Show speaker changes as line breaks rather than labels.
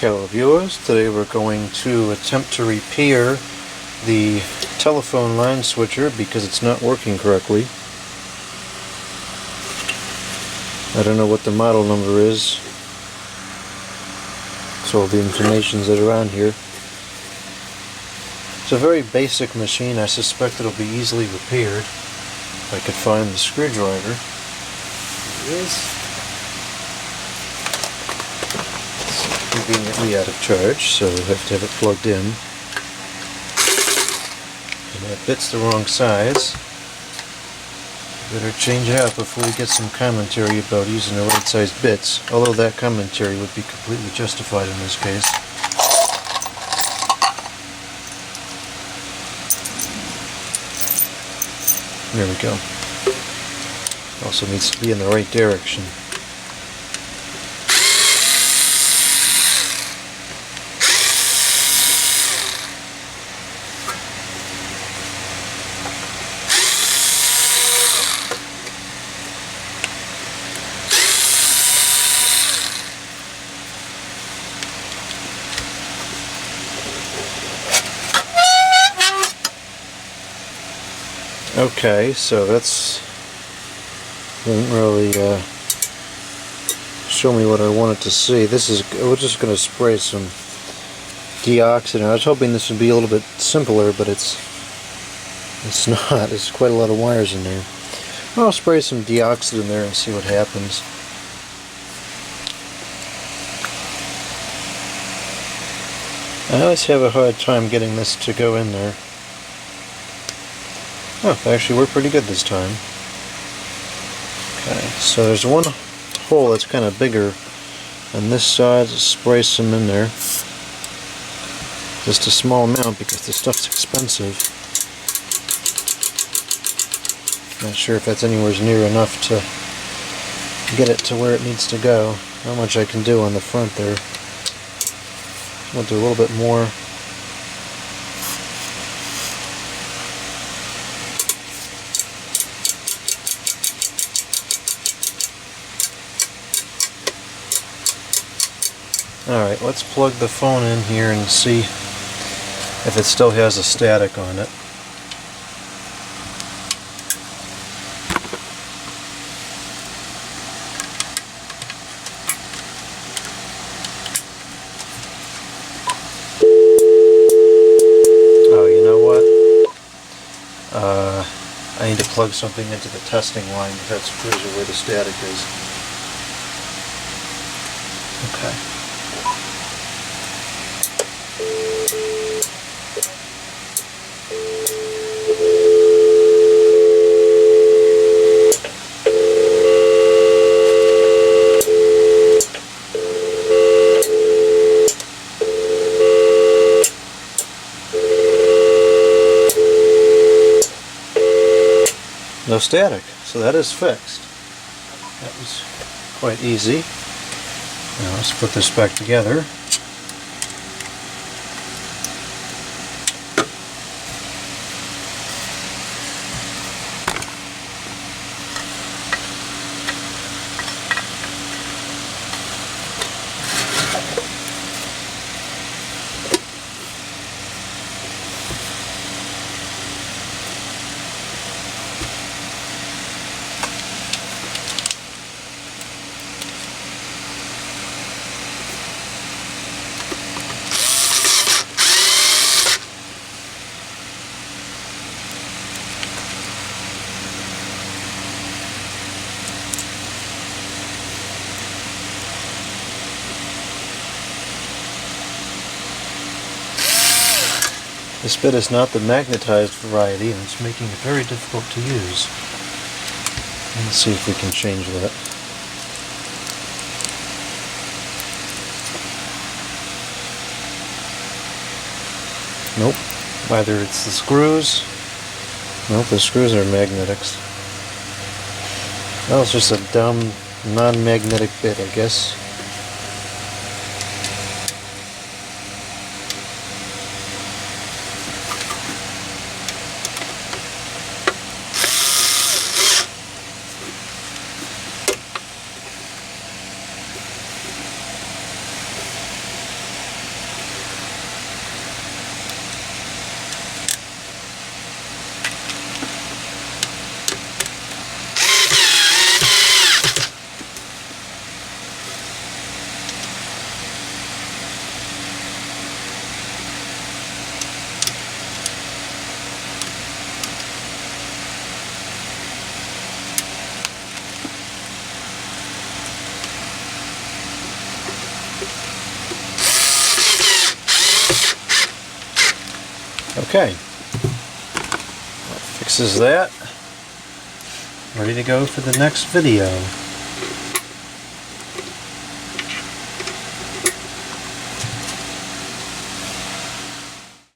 Hello viewers, today we're going to attempt to repair the telephone line switcher because it's not working correctly. I don't know what the model number is, so all the information's around here. It's a very basic machine. I suspect it'll be easily repaired if I could find the screwdriver. Here it is. Conveniently out of charge, so we have to have it plugged in. And that bit's the wrong size. Better change it out before we get some commentary about using the right size bits, although that commentary would be completely justified in this case. There we go. Also needs to be in the right direction. Okay, so that's didn't really show me what I wanted to see. We're just going to spray some Deoxidant. I was hoping this would be a little bit simpler, but it's not. There's quite a lot of wires in there. I'll spray some Deoxidant in there and see what happens. I always have a hard time getting this to go in there. Oh, it actually worked pretty good this time. Okay, so there's one hole that's kind of bigger on this side. Let's spray some in there. Just a small amount because the stuff's expensive. Not sure if that's anywhere near enough to get it to where it needs to go. Not much I can do on the front there. We'll do a little bit more. Alright, let's plug the phone in here and see if it still has a static on it. Oh, you know what? I need to plug something into the testing line. That's usually where the static is. Okay. No static, so that is fixed. That was quite easy. Now let's put this back together. This bit is not the magnetized variety, and it's making it very difficult to use. Let's see if we can change that. Nope. Either it's the screws. Nope, the screws are magnetics. Well, it's just a dumb, non-magnetic bit, I guess. Okay. That fixes that. Ready to go for the next video.